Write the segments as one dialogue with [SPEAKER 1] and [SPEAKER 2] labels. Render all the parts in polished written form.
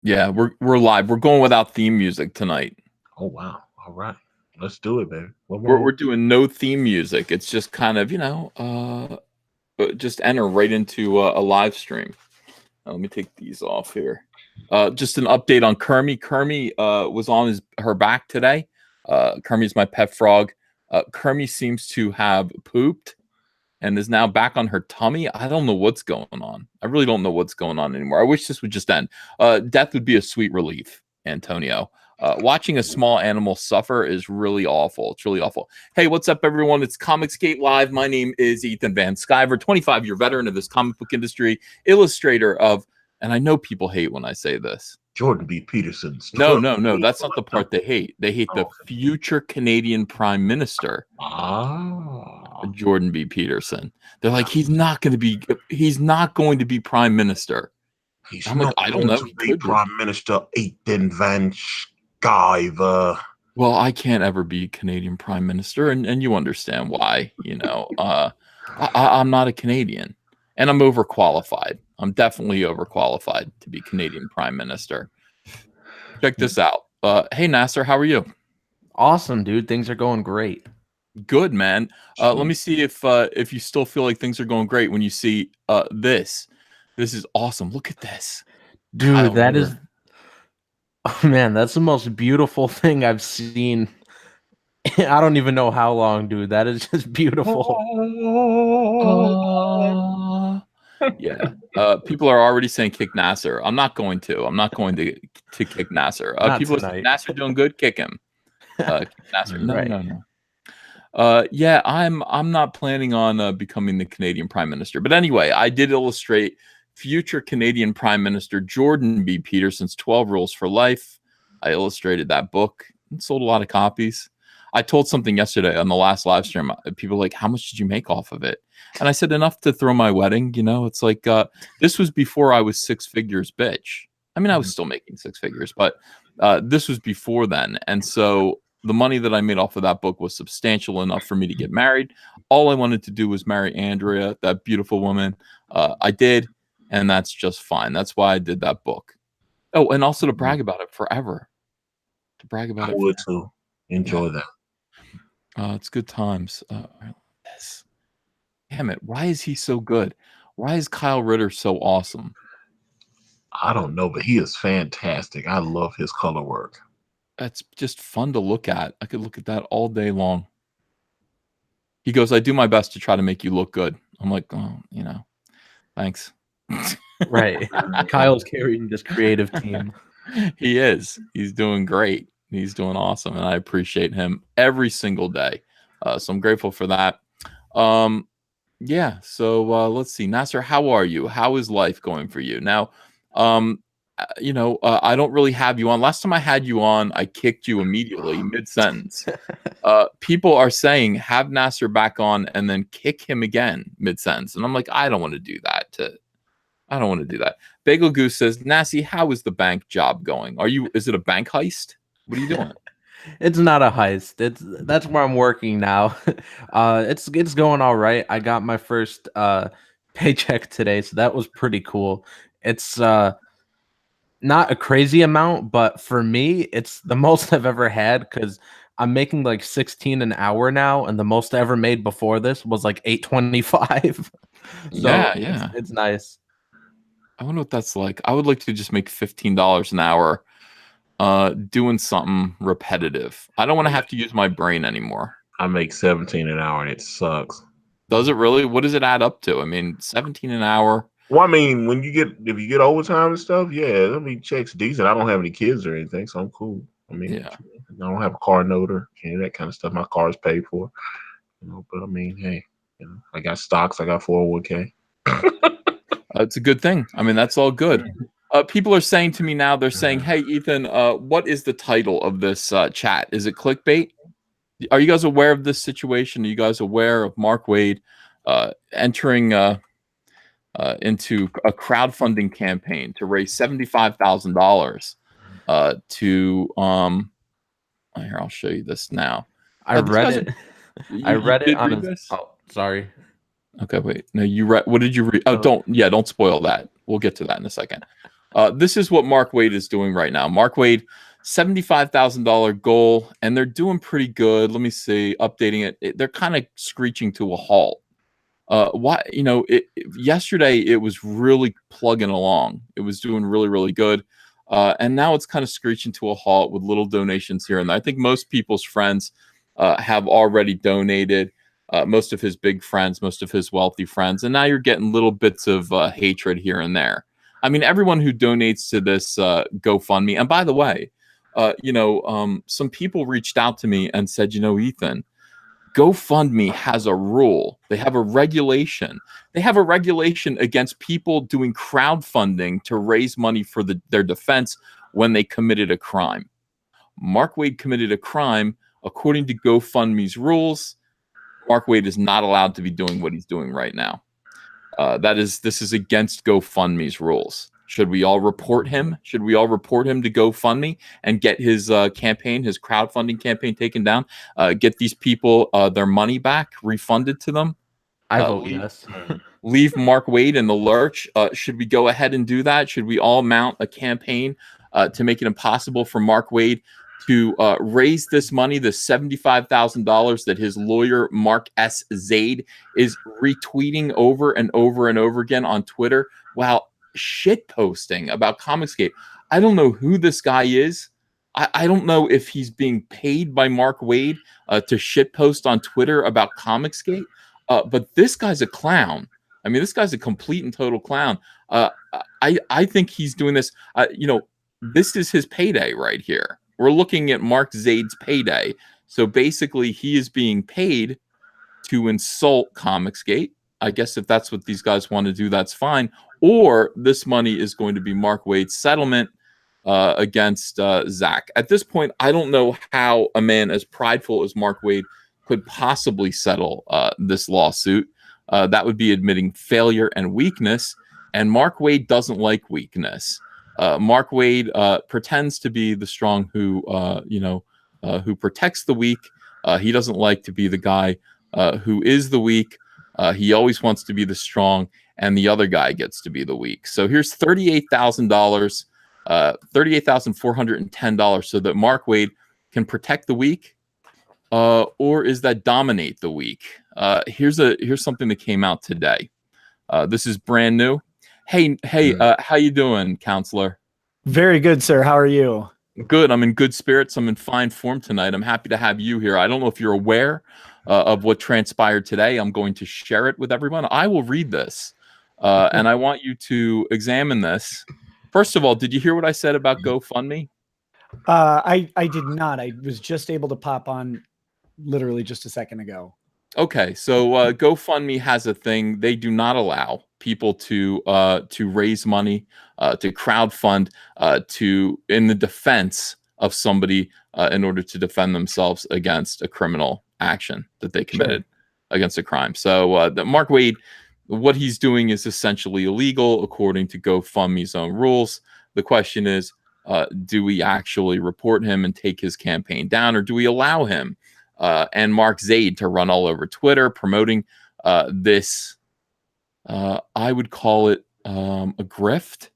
[SPEAKER 1] Yeah, we're live. We're going without theme music tonight.
[SPEAKER 2] Oh wow! All right, let's do it, baby. What
[SPEAKER 1] We're
[SPEAKER 2] more?
[SPEAKER 1] doing no theme music. It's just kind of just enter right into a live stream. Let me take these off here. Just an update on Kermie. Kermie was on her back today. Kermie's my pet frog. Kermie seems to have pooped and is now back on her tummy. I don't know what's going on. I really don't know what's going on anymore. I wish this would just end. Death would be a sweet relief, Antonio. Watching a small animal suffer is really awful. It's really awful. Hey, what's up, everyone? It's Comicsgate Live. My name is Ethan Van Sciver, 25-year veteran of this comic book industry, illustrator of, and I know people hate when I say this.
[SPEAKER 2] Jordan B. Peterson's.
[SPEAKER 1] No. That's not the part they hate. They hate the future Canadian Prime Minister. Jordan B. Peterson. They're like, he's not going to be prime minister.
[SPEAKER 2] I'm like, I don't know. He could be prime minister Ethan Van Sciver.
[SPEAKER 1] Well, I can't ever be Canadian prime minister, and you understand why. I'm not a Canadian, and I'm overqualified. I'm definitely overqualified to be Canadian prime minister. Check this out. Hey, Nasser, how are you?
[SPEAKER 3] Awesome, dude. Things are going great.
[SPEAKER 1] Good, man. Let me see if you still feel like things are going great when you see this. This is awesome. Look at this,
[SPEAKER 3] dude. That is, oh man, that's the most beautiful thing I've seen. I don't even know how long, dude. That is just beautiful.
[SPEAKER 1] Yeah. People are already saying kick Nasser. I'm not going to. I'm not going to kick Nasser. People are saying Nasser doing good. Kick him. Kick Nasser. No. Yeah, I'm not planning on becoming the Canadian Prime Minister. But anyway, I did illustrate future Canadian Prime Minister Jordan B. Peterson's 12 Rules for Life. I illustrated that book and sold a lot of copies. I told something yesterday on the last live stream. People were like, how much did you make off of it? And I said, enough to throw my wedding. It's like, this was before I was six figures, bitch. I mean, I was still making six figures, but this was before then. And so the money that I made off of that book was substantial enough for me to get married. All I wanted to do was marry Andrea, that beautiful woman. I did, and that's just fine. That's why I did that book. Oh, and also to brag about it forever. To brag about it.
[SPEAKER 2] I would too. Enjoy that.
[SPEAKER 1] It's good times. This. Damn it. Why is he so good? Why is Kyle Ritter so awesome?
[SPEAKER 2] I don't know, but he is fantastic. I love his color work.
[SPEAKER 1] That's just fun to look at. I could look at that all day long. He goes, I do my best to try to make you look good. I'm like, oh, thanks.
[SPEAKER 3] Right. Kyle's carrying this creative team.
[SPEAKER 1] He is. He's doing great. He's doing awesome. And I appreciate him every single day. So I'm grateful for that. Yeah. So let's see. Nasser, how are you? How is life going for you? Now, I don't really have you on. Last time I had you on, I kicked you immediately mid-sentence. People are saying have Nasser back on and then kick him again mid-sentence. And I'm like, I don't want to do that. I don't want to do that. Bagel Goose says, Nassie, how is the bank job going? Is it a bank heist? What are you doing?
[SPEAKER 3] It's not a heist. That's where I'm working now. It's going all right. I got my first paycheck today, so that was pretty cool. It's not a crazy amount, but for me, it's the most I've ever had because I'm making like 16 an hour now, and the most I ever made before this was like $8.25.
[SPEAKER 1] Yeah.
[SPEAKER 3] It's nice.
[SPEAKER 1] I wonder what that's like. I would like to just make $15 an hour doing something repetitive. I don't want to have to use my brain anymore.
[SPEAKER 2] I make 17 an hour and it sucks.
[SPEAKER 1] Does it really? What does it add up to? I mean, 17 an hour.
[SPEAKER 2] Well, I mean, if you get overtime and stuff, yeah, I mean, checks decent. I don't have any kids or anything, so I'm cool. I mean, yeah. I don't have a car note or any of that kind of stuff. My car is paid for, but I mean, hey, I got stocks, I got 401k.
[SPEAKER 1] It's a good thing. I mean, that's all good. People are saying to me now, they're saying, hey, Ethan, what is the title of this chat? Is it clickbait? Are you guys aware of this situation? Are you guys aware of Mark Waid entering into a crowdfunding campaign to raise $75,000 to here, I'll show you this now.
[SPEAKER 3] I read it. I read it on
[SPEAKER 1] this?
[SPEAKER 3] Oh, sorry.
[SPEAKER 1] Okay, wait. No, you read. What did you read? Oh, don't spoil that. We'll get to that in a second. This is what Mark Waid is doing right now. Mark Waid, $75,000 goal, and they're doing pretty good. Let me see, updating it. They're kind of screeching to a halt. Why? Yesterday it was really plugging along. It was doing really, really good. And now it's kind of screeching to a halt with little donations here and there. I think most people's friends have already donated. Most of his big friends, most of his wealthy friends, and now you're getting little bits of hatred here and there. I mean, everyone who donates to this GoFundMe, and by the way, some people reached out to me and said, Ethan, GoFundMe has a rule. They have a regulation. They have a regulation against people doing crowdfunding to raise money for their defense when they committed a crime. Mark Waid committed a crime. According to GoFundMe's rules, Mark Waid is not allowed to be doing what he's doing right now. This is against GoFundMe's rules. Should we all report him? Should we all report him to GoFundMe and get his campaign, his crowdfunding campaign taken down? Get these people their money back, refunded to them?
[SPEAKER 3] I vote yes.
[SPEAKER 1] Leave Mark Waid in the lurch. Should we go ahead and do that? Should we all mount a campaign to make it impossible for Mark Waid to raise this money, the $75,000 that his lawyer, Mark S. Zaid, is retweeting over and over and over again on Twitter while shit posting about Comicsgate? I don't know who this guy is. I don't know if he's being paid by Mark Waid to shit post on Twitter about Comicsgate, but this guy's a clown. I mean, this guy's a complete and total clown. I think he's doing this. This is his payday right here. We're looking at Mark Zaid's payday. So basically, he is being paid to insult Comicsgate. I guess if that's what these guys want to do, that's fine. Or this money is going to be Mark Waid's settlement against Zach. At this point, I don't know how a man as prideful as Mark Waid could possibly settle this lawsuit. That would be admitting failure and weakness. And Mark Waid doesn't like weakness. Mark Waid pretends to be the strong who protects the weak. He doesn't like to be the guy who is the weak. He always wants to be the strong, and the other guy gets to be the weak. So here's $38,000, $38,410, so that Mark Waid can protect the weak, or is that dominate the weak? Here's something that came out today. This is brand new. Hey, how you doing, counselor?
[SPEAKER 4] Very good, sir. How are you?
[SPEAKER 1] Good. I'm in good spirits. I'm in fine form tonight. I'm happy to have you here. I don't know if you're aware of what transpired today. I'm going to share it with everyone. I will read this, and I want you to examine this. First of all, did you hear what I said about GoFundMe?
[SPEAKER 4] I did not. I was just able to pop on literally just a second ago.
[SPEAKER 1] Okay, so GoFundMe has a thing. They do not allow people to raise money, to crowdfund, in the defense of somebody in order to defend themselves against a criminal action that they committed against a crime. So the Mark Waid, what he's doing is essentially illegal according to GoFundMe's own rules. The question is, do we actually report him and take his campaign down, or do we allow him and Mark Zaid to run all over Twitter promoting this? I would call it a grift.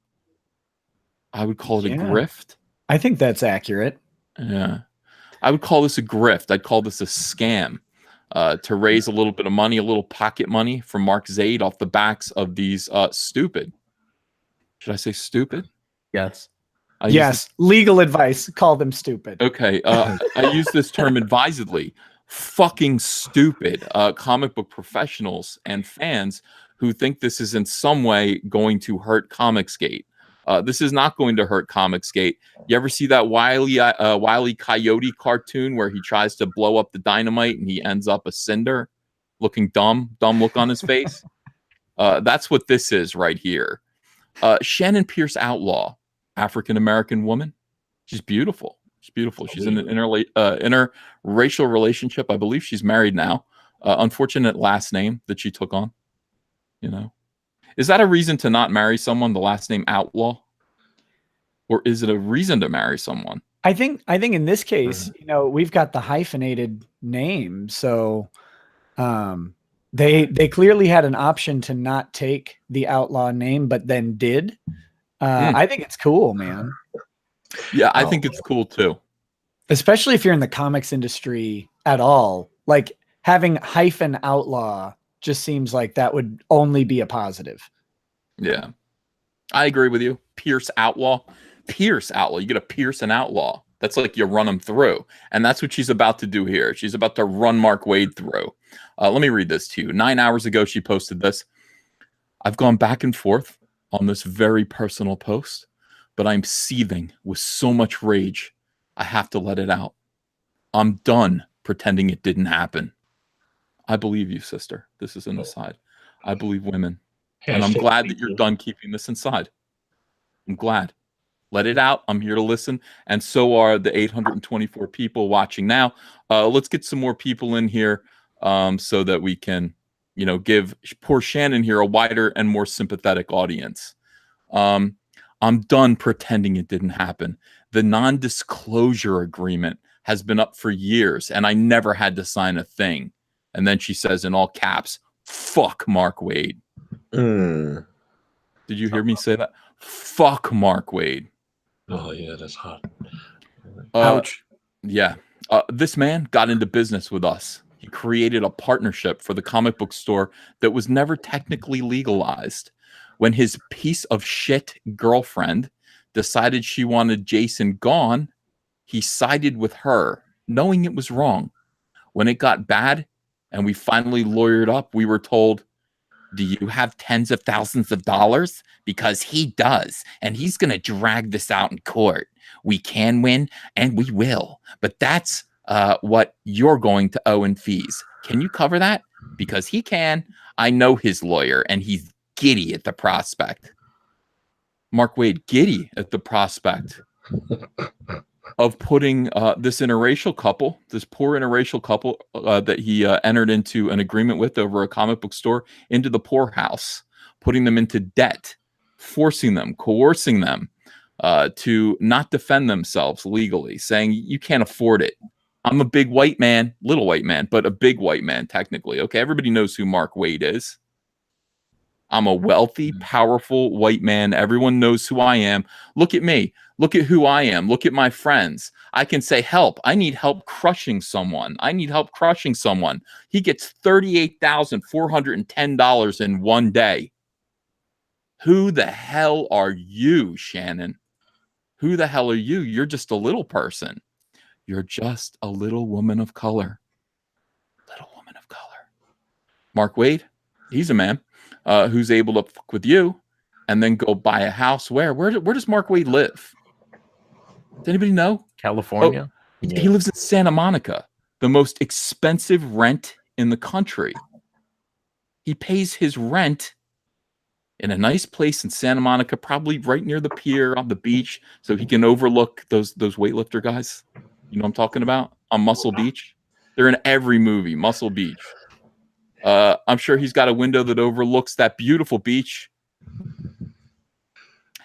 [SPEAKER 1] I would call it a grift.
[SPEAKER 4] I think that's accurate.
[SPEAKER 1] Yeah. I would call this a grift. I'd call this a scam to raise a little bit of money, a little pocket money from Mark Zaid off the backs of these stupid. Should I say stupid?
[SPEAKER 3] Yes.
[SPEAKER 4] Yes. Legal advice. Call them stupid.
[SPEAKER 1] Okay. I use this term advisedly. Fucking stupid comic book professionals and fans who think this is in some way going to hurt Comicsgate. This is not going to hurt Comicsgate. You ever see that Wile E. Coyote cartoon where he tries to blow up the dynamite and he ends up a cinder, looking dumb look on his face? That's what this is right here. Shannon Pierce Outlaw, African-American woman. She's beautiful. She's beautiful. She's in an interracial relationship. I believe she's married now. Unfortunate last name that she took on. Is that a reason to not marry someone, the last name Outlaw? Or is it a reason to marry someone?
[SPEAKER 4] I think in this case, we've got the hyphenated name. So they clearly had an option to not take the Outlaw name, but then did. I think it's cool, man.
[SPEAKER 1] Yeah, I think it's cool too.
[SPEAKER 4] Especially if you're in the comics industry at all. Like having hyphen outlaw just seems like that would only be a positive.
[SPEAKER 1] Yeah. I agree with you. Pierce outlaw. Pierce outlaw. You get a Pierce and outlaw. That's like you run them through. And that's what she's about to do here. She's about to run Mark Waid through. Let me read this to you. 9 hours ago, she posted this. I've gone back and forth on this very personal post, but I'm seething with so much rage. I have to let it out. I'm done pretending it didn't happen. I believe you, sister. This is an aside. I believe women. And I'm glad that you're done keeping this inside. I'm glad. Let it out. I'm here to listen. And so are the 824 people watching now. Let's get some more people in here so that we can, give poor Shannon here a wider and more sympathetic audience. I'm done pretending it didn't happen. The non-disclosure agreement has been up for years, and I never had to sign a thing. And then she says in all caps, fuck Mark Waid. Did you hear me say that? Fuck Mark Waid.
[SPEAKER 2] Oh, yeah, that's hot.
[SPEAKER 1] Ouch. Yeah. This man got into business with us. He created a partnership for the comic book store that was never technically legalized. When his piece of shit girlfriend decided she wanted Jason gone, he sided with her, knowing it was wrong. When it got bad and we finally lawyered up, we were told, do you have tens of thousands of dollars? Because he does, and he's going to drag this out in court. We can win, and we will. But that's what you're going to owe in fees. Can you cover that? Because he can. I know his lawyer, and he's giddy at the prospect. Mark Waid, giddy at the prospect of putting this interracial couple, this poor interracial couple that he entered into an agreement with over a comic book store, into the poorhouse, putting them into debt, forcing them, coercing them to not defend themselves legally, saying, you can't afford it. I'm a big white man, little white man, but a big white man, technically. Okay, everybody knows who Mark Waid is. I'm a wealthy, powerful white man. Everyone knows who I am. Look at me. Look at who I am. Look at my friends. I can say, help. I need help crushing someone. I need help crushing someone. He gets $38,410 in one day. Who the hell are you, Shannon? Who the hell are you? You're just a little person. You're just a little woman of color. Little woman of color. Mark Waid, he's a man who's able to fuck with you and then go buy a house. Where does Mark Waid live? Does anybody know?
[SPEAKER 3] California.
[SPEAKER 1] Oh, he lives in Santa Monica, the most expensive rent in the country. He pays his rent in a nice place in Santa Monica, probably right near the pier on the beach, so he can overlook those weightlifter guys. You know what I'm talking about? On Muscle Beach. They're in every movie, Muscle Beach. I'm sure he's got a window that overlooks that beautiful beach.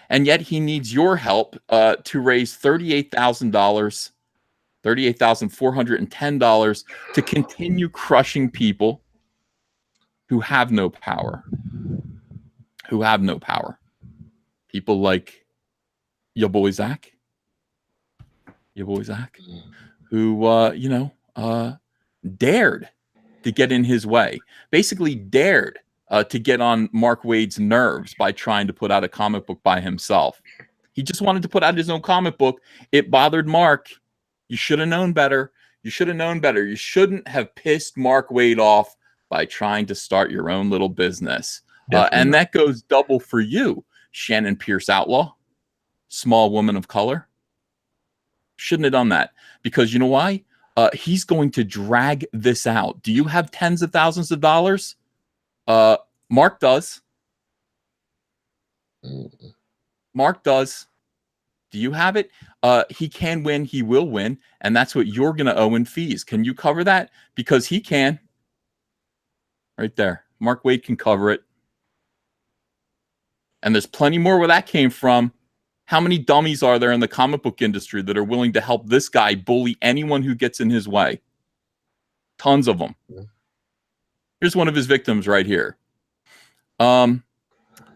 [SPEAKER 1] And yet he needs your help to raise $38,000, $38,410 to continue crushing people who have no power. Who have no power. People like your boy Zach. Who, dared to get in his way. Basically dared to get on Mark Waid's nerves by trying to put out a comic book by himself. He just wanted to put out his own comic book. It bothered Mark. You should have known better. You should have known better. You shouldn't have pissed Mark Waid off by trying to start your own little business. And that goes double for you, Shannon Pierce Outlaw, small woman of color. Shouldn't have done that, because you know why? He's going to drag this out. Do you have tens of thousands of dollars? Mark does. Mark does. Do you have it? He can win. He will win. And that's what you're going to owe in fees. Can you cover that? Because he can. Right there. Mark Waid can cover it. And there's plenty more where that came from. How many dummies are there in the comic book industry that are willing to help this guy bully anyone who gets in his way? Tons of them. Here's one of his victims right here.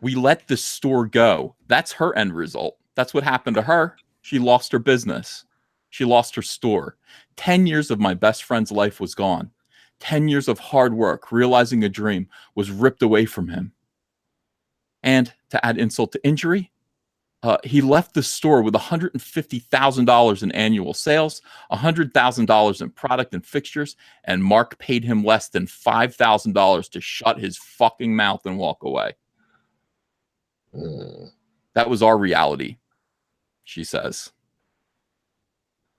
[SPEAKER 1] We let the store go. That's her end result. That's what happened to her. She lost her business. She lost her store. 10 years of my best friend's life was gone. 10 years of hard work, realizing a dream, was ripped away from him. And to add insult to injury, he left the store with $150,000 in annual sales, $100,000 in product and fixtures, and Mark paid him less than $5,000 to shut his fucking mouth and walk away. That was our reality, she says.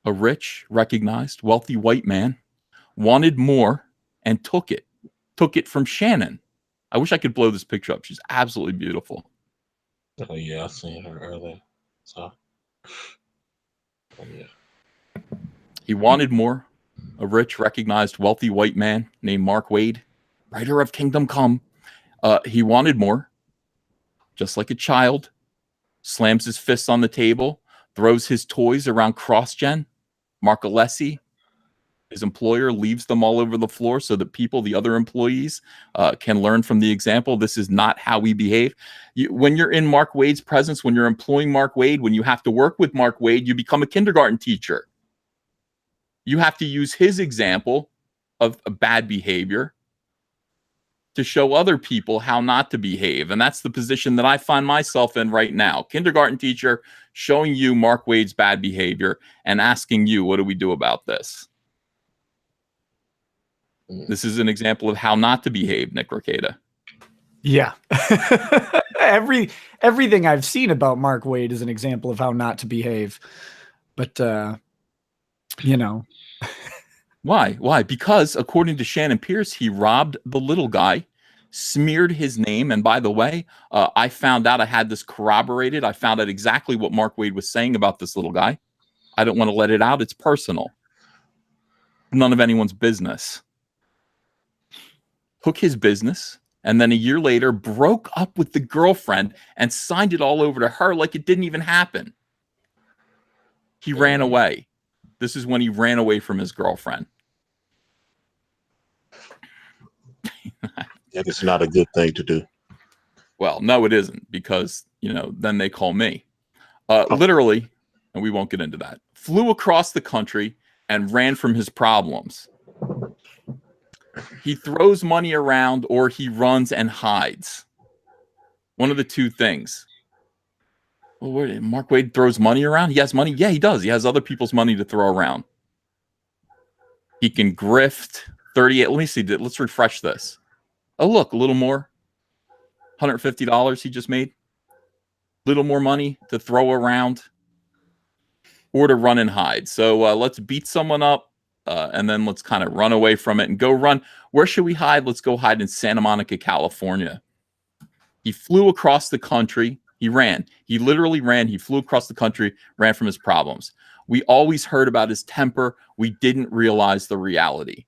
[SPEAKER 1] A rich, recognized, wealthy white man wanted more and took it. Took it from Shannon. I wish I could blow this picture up. She's absolutely beautiful.
[SPEAKER 2] Oh yeah, I seen her earlier. So, oh yeah.
[SPEAKER 1] He wanted more. A rich, recognized, wealthy white man named Mark Waid, writer of Kingdom Come. He wanted more. Just like a child, slams his fists on the table, throws his toys around cross-gen. Mark Alessi, his employer, leaves them all over the floor so that people, the other employees, can learn from the example. This is not how we behave. When you're in Mark Waid's presence, when you're employing Mark Waid, when you have to work with Mark Waid, you become a kindergarten teacher. You have to use his example of bad behavior to show other people how not to behave. And that's the position that I find myself in right now. Kindergarten teacher showing you Mark Waid's bad behavior and asking you, what do we do about this? This is an example of how not to behave, Nick Rekieta.
[SPEAKER 4] Yeah. Everything I've seen about Mark Waid is an example of how not to behave. But, you know.
[SPEAKER 1] Why? Why? Because according to Shannon Pierce, he robbed the little guy, smeared his name. And by the way, I found out, I had this corroborated. I found out exactly what Mark Waid was saying about this little guy. I don't want to let it out. It's personal. None of anyone's business. Took his business, and then a year later broke up with the girlfriend and signed it all over to her like it didn't even happen. He ran away. This is when he ran away from his girlfriend.
[SPEAKER 2] That is not a good thing to do.
[SPEAKER 1] Well, no, it isn't, because, you know, then they call me. Literally, and we won't get into that, flew across the country and ran from his problems. He throws money around or he runs and hides. One of the two things. Well, Mark Waid throws money around? He has money? Yeah, he does. He has other people's money to throw around. He can grift 38. Let me see. Let's refresh this. Oh, look, a little more. $150 he just made. Little more money to throw around or to run and hide. So let's beat someone up. And then let's kind of run away from it and go run. Where should we hide? Let's go hide in Santa Monica, California. He flew across the country. He ran. He literally ran. He flew across the country, ran from his problems. We always heard about his temper. We didn't realize the reality.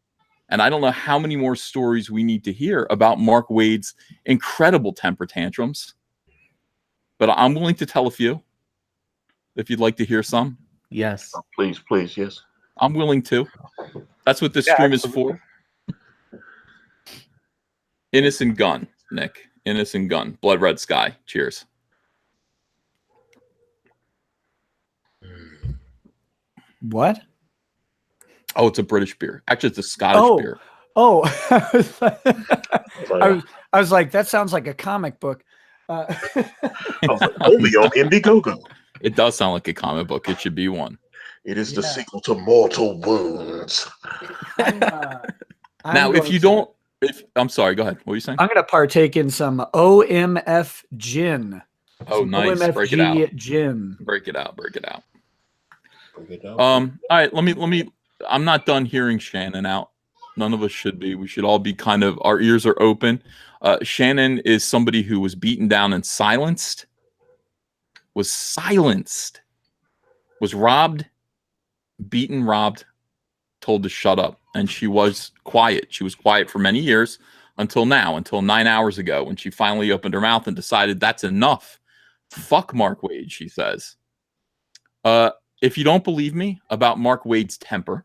[SPEAKER 1] And I don't know how many more stories we need to hear about Mark Waid's incredible temper tantrums. But I'm willing to tell a few, if you'd like to hear some.
[SPEAKER 3] Yes.
[SPEAKER 2] Oh, please, please, yes.
[SPEAKER 1] I'm willing to. That's what this stream is for. Innocent gun, Nick. Innocent gun. Blood red sky. Cheers.
[SPEAKER 4] What?
[SPEAKER 1] Oh, it's a British beer. Actually, it's a Scottish beer.
[SPEAKER 4] Oh, I was like, that sounds like a comic book.
[SPEAKER 2] Only on Indiegogo.
[SPEAKER 1] It does sound like a comic book. It should be one.
[SPEAKER 2] It is the sequel to Mortal Wounds.
[SPEAKER 1] Now, if you don't, I'm sorry, go ahead. What were you saying?
[SPEAKER 4] I'm going to partake in some OMF gin.
[SPEAKER 1] Oh, nice.
[SPEAKER 4] OMFG
[SPEAKER 1] break it out.
[SPEAKER 4] Gin.
[SPEAKER 1] Break it out. All right. Let me. I'm not done hearing Shannon out. None of us should be. We should all be kind of. Our ears are open. Shannon is somebody who was beaten down and silenced. Was robbed. Beaten, robbed, told to shut up, and she was quiet. She was quiet for many years until now, until 9 hours ago, when she finally opened her mouth and decided that's enough. Fuck Mark Waid, she says. If you don't believe me about Mark Waid's temper,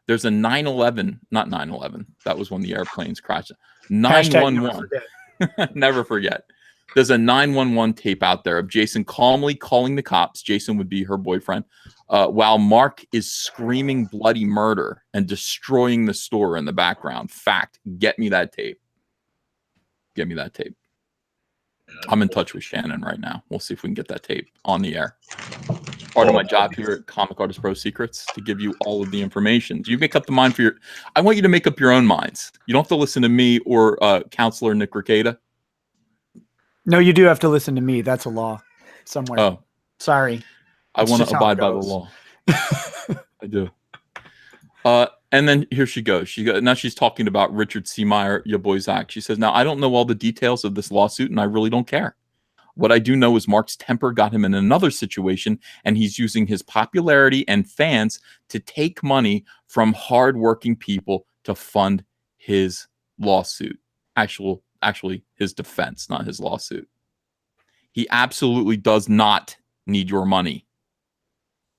[SPEAKER 1] there's a 9/11, not 9/11. That was when the airplanes crashed. 911.
[SPEAKER 4] Never forget.
[SPEAKER 1] Never forget. There's a 911 tape out there of Jason calmly calling the cops. Jason would be her boyfriend, while Mark is screaming bloody murder and destroying the store in the background. Fact. Get me that tape. Get me that tape. I'm in touch with Shannon right now. We'll see if we can get that tape on the air. Part of my job here at Comic Artist Pro Secrets to give you all of the information. Do you make up the mind for your? I want you to make up your own minds. You don't have to listen to me or Counselor Nick Ricada.
[SPEAKER 4] No, you do have to listen to me. That's a law somewhere.
[SPEAKER 1] Oh,
[SPEAKER 4] sorry.
[SPEAKER 1] I want to abide by the law. I do. And then here she goes. Now she's talking about Richard C. Meyer, your boy Zach. She says, now I don't know all the details of this lawsuit, and I really don't care. What I do know is Mark's temper got him in another situation, and he's using his popularity and fans to take money from hardworking people to fund his lawsuit. Actually, his defense, not his lawsuit. He absolutely does not need your money.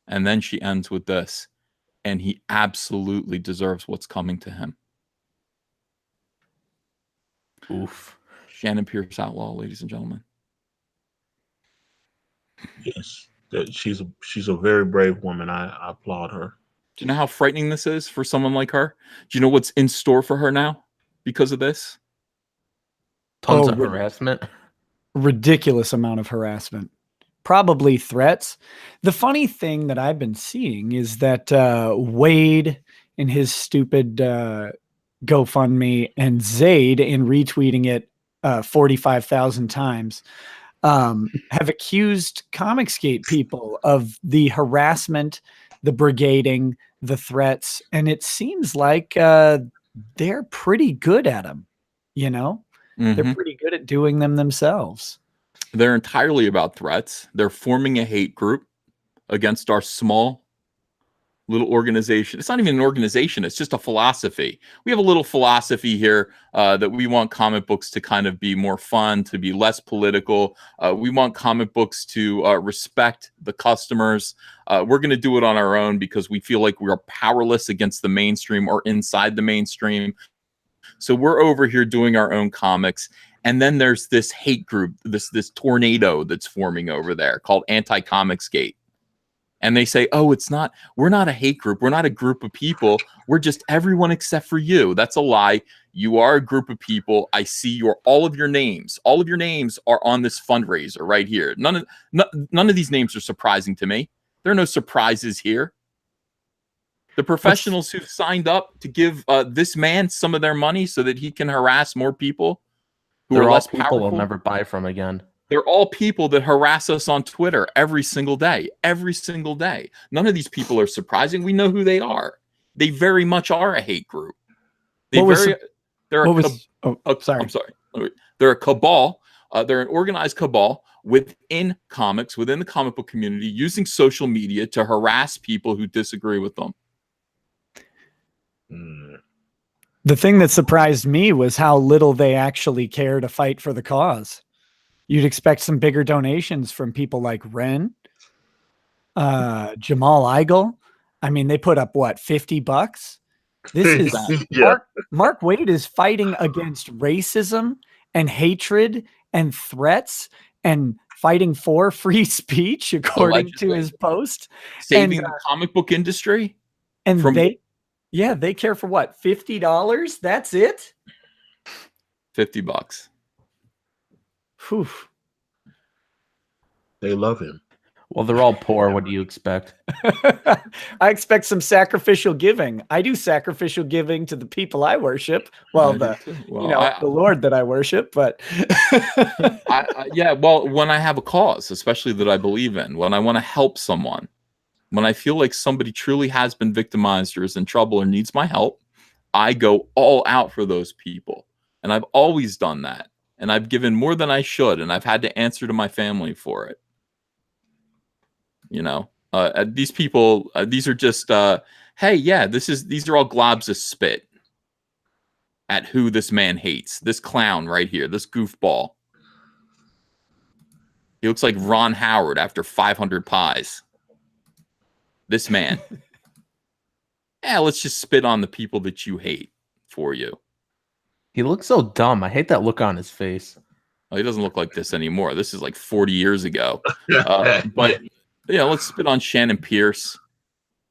[SPEAKER 1] And then she ends with this. And he absolutely deserves what's coming to him.
[SPEAKER 3] Oof.
[SPEAKER 1] Shannon Pierce Outlaw, ladies and gentlemen.
[SPEAKER 2] Yes, she's a very brave woman. I applaud her.
[SPEAKER 1] Do you know how frightening this is for someone like her? Do you know what's in store for her now because of this?
[SPEAKER 3] Tons of harassment.
[SPEAKER 4] Ridiculous amount of harassment. Probably threats. The funny thing that I've been seeing is that Waid in his stupid GoFundMe and Zaid in retweeting it 45,000 times have accused Comicsgate people of the harassment, the brigading, the threats, and it seems like they're pretty good at them. You know, they're pretty good at doing them themselves.
[SPEAKER 1] They're entirely about threats. They're forming a hate group against our small little organization. It's not even an organization. It's just a philosophy. We have a little philosophy here that we want comic books to kind of be more fun, to be less political. We want comic books to respect the customers. We're going to do it on our own because we feel like we are powerless against the mainstream or inside the mainstream. So we're over here doing our own comics. And then there's this hate group, this tornado that's forming over there called Anti-Comicsgate. And they say, oh, we're not a hate group. We're not a group of people. We're just everyone except for you. That's a lie. You are a group of people. I see all of your names. All of your names are on this fundraiser right here. None of these names are surprising to me. There are no surprises here. The professionals who've signed up to give this man some of their money so that he can harass more people who are less powerful.
[SPEAKER 3] We'll never buy from again.
[SPEAKER 1] They're all people that harass us on Twitter every single day. Every single day. None of these people are surprising. We know who they are. They very much are a hate group. Sorry. I'm sorry. They're a cabal. They're an organized cabal within comics, within the comic book community, using social media to harass people who disagree with them.
[SPEAKER 4] The thing that surprised me was how little they actually care to fight for the cause. You'd expect some bigger donations from people like Ren, Jamal Igle. I mean, they put up what, $50? This is Mark Waid is fighting against racism and hatred and threats and fighting for free speech, according to his post.
[SPEAKER 1] Saving the comic book industry.
[SPEAKER 4] And they care for what? $50? That's it?
[SPEAKER 1] $50.
[SPEAKER 4] Whew.
[SPEAKER 2] They love him.
[SPEAKER 3] Well, they're all poor. What do you expect?
[SPEAKER 4] I expect some sacrificial giving. I do sacrificial giving to the people I worship. Well, the Lord that I worship, but
[SPEAKER 1] well, when I have a cause, especially that I believe in, when I want to help someone, when I feel like somebody truly has been victimized or is in trouble or needs my help, I go all out for those people. And I've always done that. And I've given more than I should, and I've had to answer to my family for it. You know, these people, these are just, hey, yeah, these are all globs of spit at who this man hates. This clown right here, this goofball. He looks like Ron Howard after 500 pies. This man. Yeah, let's just spit on the people that you hate for you.
[SPEAKER 3] He looks so dumb. I hate that look on his face.
[SPEAKER 1] Well, he doesn't look like this anymore. This is like 40 years ago. But let's spit on Shannon Pierce.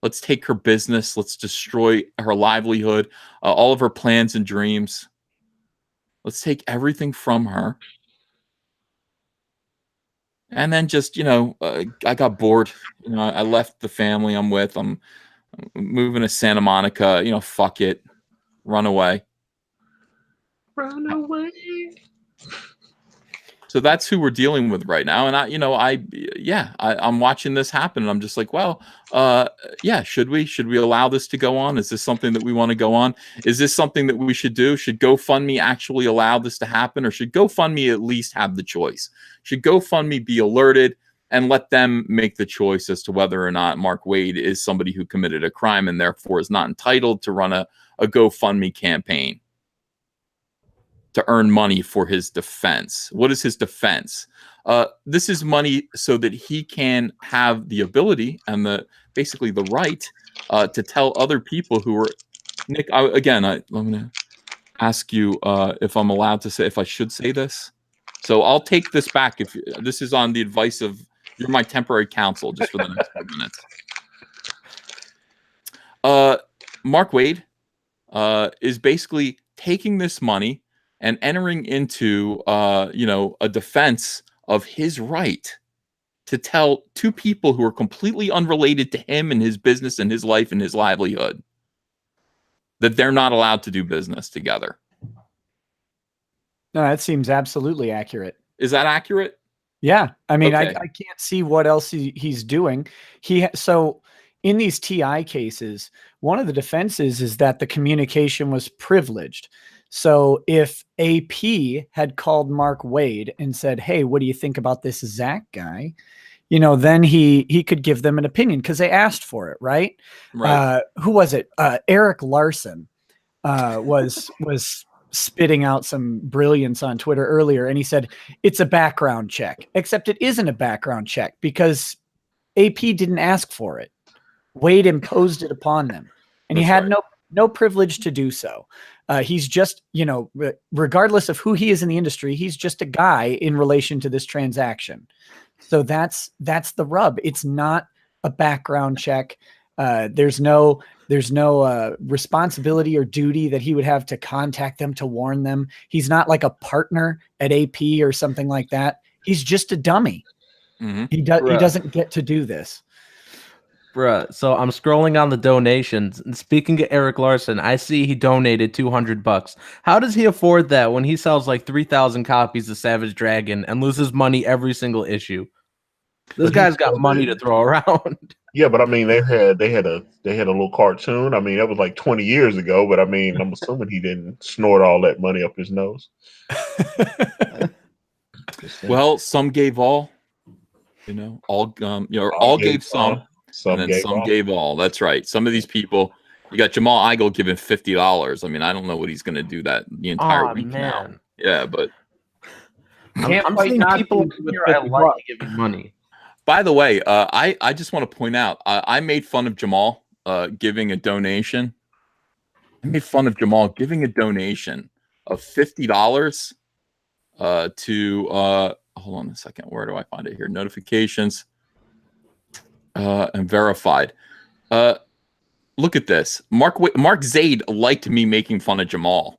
[SPEAKER 1] Let's take her business. Let's destroy her livelihood, all of her plans and dreams. Let's take everything from her. And then just, I got bored. I left the family I'm with. I'm moving to Santa Monica. Fuck it. Run away.
[SPEAKER 2] Run away.
[SPEAKER 1] So that's who we're dealing with right now. And I'm watching this happen, and I'm just like, well, should we allow this to go on? Is this something that we want to go on? Is this something that we should do? Should GoFundMe actually allow this to happen, or should GoFundMe at least have the choice? Should GoFundMe be alerted and let them make the choice as to whether or not Mark Waid is somebody who committed a crime and therefore is not entitled to run a GoFundMe campaign to earn money for his defense? What is his defense? This is money so that he can have the ability and basically the right to tell other people who are, Nick, I'm going to ask you if I'm allowed to say, if I should say this. So I'll take this back. If this is on the advice of, you're my temporary counsel just for the next 5 minutes. Mark Waid is basically taking this money and entering into, a defense of his right to tell two people who are completely unrelated to him and his business and his life and his livelihood that they're not allowed to do business together.
[SPEAKER 4] No, that seems absolutely accurate.
[SPEAKER 1] Is that accurate?
[SPEAKER 4] Yeah. I mean,
[SPEAKER 1] Okay.
[SPEAKER 4] I can't see what else he's doing. So in these TI cases, one of the defenses is that the communication was privileged. So if AP had called Mark Waid and said, hey, what do you think about this Zach guy? Then he could give them an opinion because they asked for it, right?
[SPEAKER 1] Right.
[SPEAKER 4] Who was it? Eric Larson was spitting out some brilliance on Twitter earlier, and he said it's a background check, except it isn't a background check because AP didn't ask for it. Waid imposed it upon them, and he had no privilege to do so. He's just, regardless of who he is in the industry, he's just a guy in relation to this transaction. So that's the rub. It's not a background check. There's no responsibility or duty that he would have to contact them to warn them. He's not like a partner at AP or something like that. He's just a dummy.
[SPEAKER 1] Mm-hmm.
[SPEAKER 4] He doesn't get to do this.
[SPEAKER 3] Bruh, so I'm scrolling on the donations, and speaking of Eric Larson, I see he donated $200. How does he afford that when he sells like 3,000 copies of Savage Dragon and loses money every single issue? This guy's got money to throw around.
[SPEAKER 2] Yeah, but I mean, they had a little cartoon. I mean, that was like 20 years ago. But I mean, I'm assuming he didn't snort all that money up his nose.
[SPEAKER 1] Well, some gave all. All gave some. And then some gave all. That's right. Some of these people, you got Jamal Igle giving $50. I mean, I don't know what he's going to do that the entire week now. Yeah, but
[SPEAKER 3] I'm seeing people here I like giving money.
[SPEAKER 1] By the way, I just want to point out, I made fun of Jamal giving a donation. I made fun of Jamal giving a donation of $50 to hold on a second. Where do I find it here? Notifications. And verified. Look at this. Mark Zaid liked me making fun of Jamal.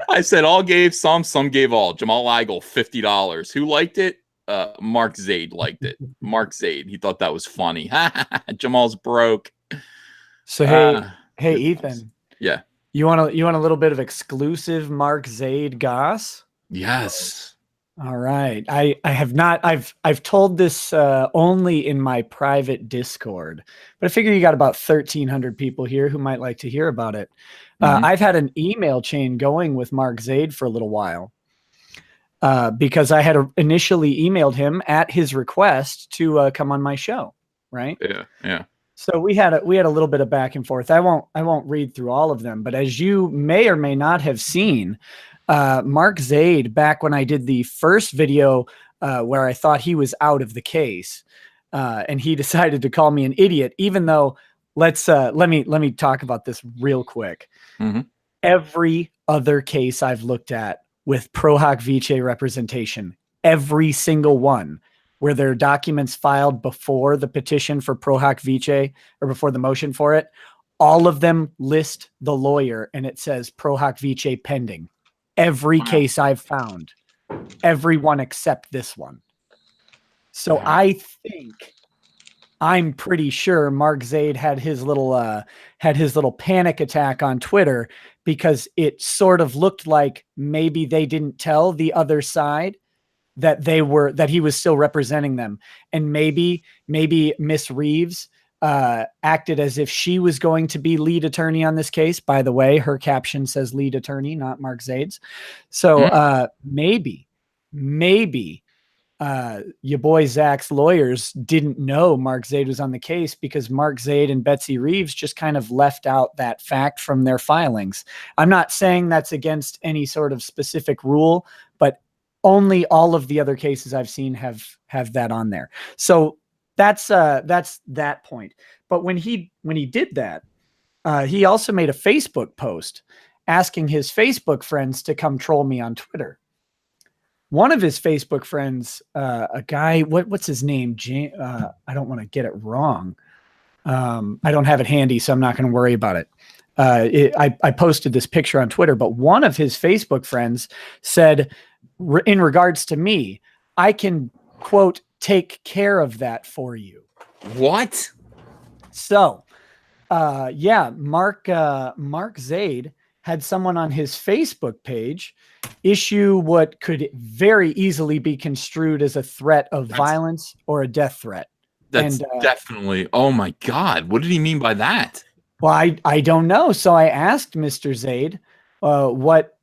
[SPEAKER 1] I said all gave some gave all. Jamal Igle $50. Who liked it? Mark Zaid liked it. Mark Zaid. He thought that was funny. Jamal's broke.
[SPEAKER 4] So hey Ethan.
[SPEAKER 1] Yeah.
[SPEAKER 4] You want a little bit of exclusive Mark Zaid goss?
[SPEAKER 1] Yes.
[SPEAKER 4] All right. I have not. I've told this only in my private Discord, but I figure you got about 1,300 people here who might like to hear about it. I've had an email chain going with Mark Zaid for a little while because I had initially emailed him at his request to come on my show. Right.
[SPEAKER 1] Yeah.
[SPEAKER 4] So we had a little bit of back and forth. I won't read through all of them, but as you may or may not have seen, Mark Zaid, back when I did the first video where I thought he was out of the case, and he decided to call me an idiot, even though let me talk about this real quick.
[SPEAKER 1] Mm-hmm.
[SPEAKER 4] Every other case I've looked at with pro hoc vice representation, every single one where there are documents filed before the petition for pro hoc vice or before the motion for it, all of them list the lawyer and it says pro hoc vice pending. Every case I've found, everyone except this one. So I think, I'm pretty sure Mark Waid had his little panic attack on Twitter because it sort of looked like maybe they didn't tell the other side that he was still representing them. And maybe Miss Reeves acted as if she was going to be lead attorney on this case. By the way, her caption says lead attorney, not Mark Waid's. So maybe your boy Zach's lawyers didn't know Mark Waid was on the case because Mark Waid and Betsy Reeves just kind of left out that fact from their filings. I'm not saying that's against any sort of specific rule, but only all of the other cases I've seen have that on there. So that's that point. But when he did that, he also made a Facebook post asking his Facebook friends to come troll me on Twitter. One of his Facebook friends, a guy, what's his name? I don't want to get it wrong. I don't have it handy, so I'm not going to worry about it. I posted this picture on Twitter, but one of his Facebook friends said, in regards to me, I can, quote, take care of that for you.
[SPEAKER 1] What?
[SPEAKER 4] So, Mark Waid had someone on his Facebook page issue what could very easily be construed as a threat of violence or a death threat.
[SPEAKER 1] That's definitely, oh my God, what did he mean by that?
[SPEAKER 4] Well, I don't know. So I asked Mr. Waid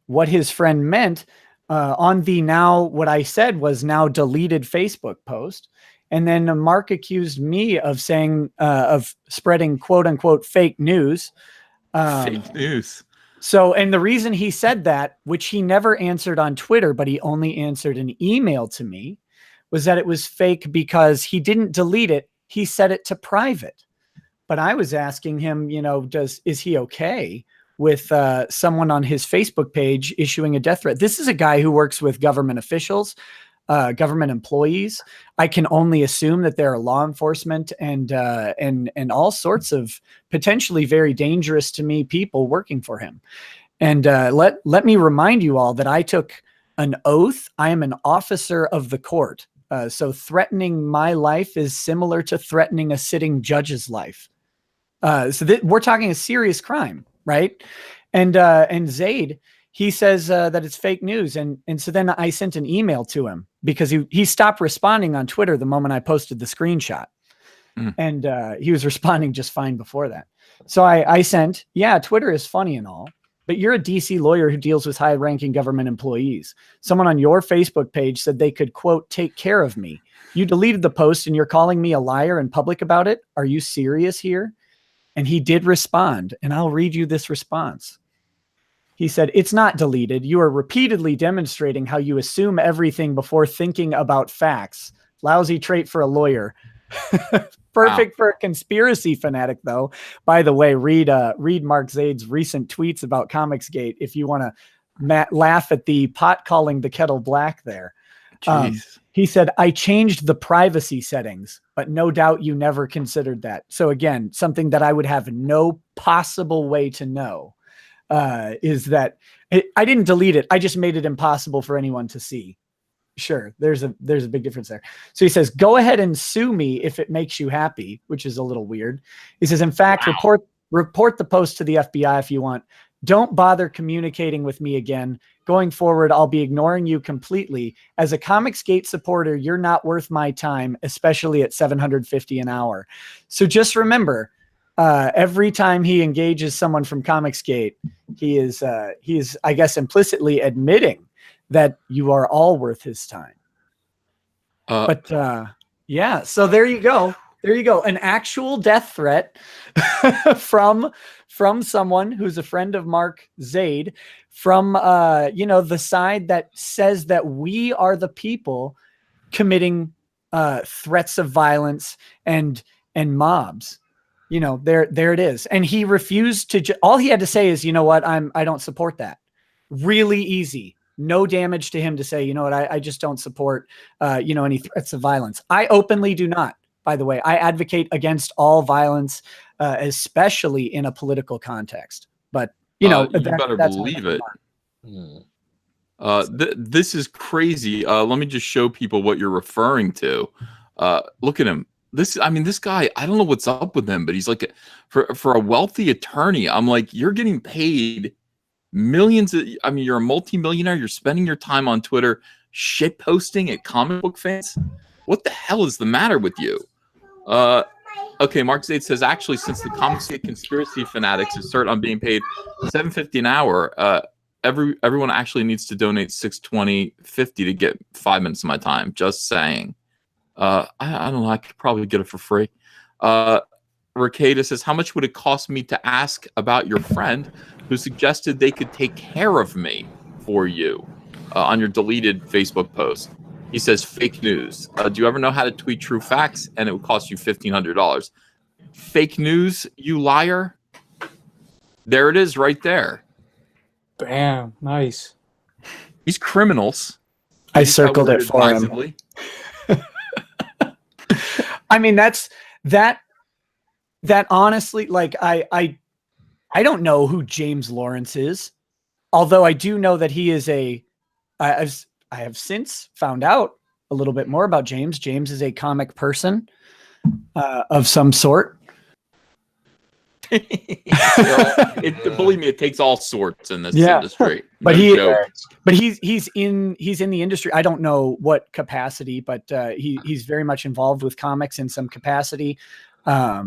[SPEAKER 4] what his friend meant on the what I said was now deleted Facebook post. And then Mark accused me of saying, of spreading quote unquote fake news.
[SPEAKER 1] Fake news.
[SPEAKER 4] So, and the reason he said that, which he never answered on Twitter, but he only answered an email to me, was that it was fake because he didn't delete it. He set it to private. But I was asking him, is he okay with someone on his Facebook page issuing a death threat? This is a guy who works with government officials, government employees. I can only assume that there are law enforcement and all sorts of potentially very dangerous to me people working for him. And let me remind you all that I took an oath. I am an officer of the court. So threatening my life is similar to threatening a sitting judge's life. We're talking a serious crime, right? And Waid, he says that it's fake news. And so then I sent an email to him because he stopped responding on Twitter the moment I posted the screenshot. And he was responding just fine before that. So I sent, Twitter is funny and all, but you're a DC lawyer who deals with high-ranking government employees. Someone on your Facebook page said they could, quote, take care of me. You deleted the post and you're calling me a liar in public about it? Are you serious here? And he did respond, and I'll read you this response. He said, it's not deleted. You are repeatedly demonstrating how you assume everything before thinking about facts. Lousy trait for a lawyer. Perfect for a conspiracy fanatic, though. By the way, read Mark Waid's recent tweets about Comicsgate if you want to laugh at the pot calling the kettle black there. He said, I changed the privacy settings, but no doubt you never considered that. So again, something that I would have no possible way to know is that I didn't delete it. I just made it impossible for anyone to see. Sure, there's a big difference there. So he says, go ahead and sue me if it makes you happy, which is a little weird. He says, in fact, report the post to the FBI if you want. Don't bother communicating with me again. Going forward, I'll be ignoring you completely. As a Comicsgate supporter, you're not worth my time, especially at $750 an hour. So just remember, every time he engages someone from Comicsgate, he is, I guess, implicitly admitting that you are all worth his time. So there you go. There you go. An actual death threat from someone who's a friend of Mark Waid, from the side that says that we are the people committing threats of violence and mobs. There it is. And he refused to. All he had to say is, you know what? I don't support that. Really easy. No damage to him to say, you know what, I just don't support, any threats of violence. I openly do not, by the way. I advocate against all violence, especially in a political context. But,
[SPEAKER 1] you better believe it. This is crazy. Let me just show people what you're referring to. Look at him. This guy, I don't know what's up with him, but he's like, for a wealthy attorney, I'm like, you're getting paid millions. You're a multimillionaire. You're spending your time on Twitter shit posting at comic book fans. What the hell is the matter with you? Okay, Mark Zaid says, actually, since the Comicsgate conspiracy fanatics assert I'm being paid $7.50 an hour, everyone actually needs to donate $6.20.50 to get 5 minutes of my time. Just saying. I don't know. I could probably get it for free. Ricada says, how much would it cost me to ask about your friend who suggested they could take care of me for you on your deleted Facebook post? He says, fake news. Do you ever know how to tweet true facts? And it would cost you $1,500. Fake news, you liar. There it is right there.
[SPEAKER 5] Bam. Nice.
[SPEAKER 1] These criminals.
[SPEAKER 4] I circled it for him. That honestly, like, I don't know who James Lawrence is, although I do know that he is I have since found out a little bit more about James. James is a comic person of some sort.
[SPEAKER 1] Believe me, it takes all sorts in this industry.
[SPEAKER 4] But he's in the industry. I don't know what capacity, but he's very much involved with comics in some capacity. But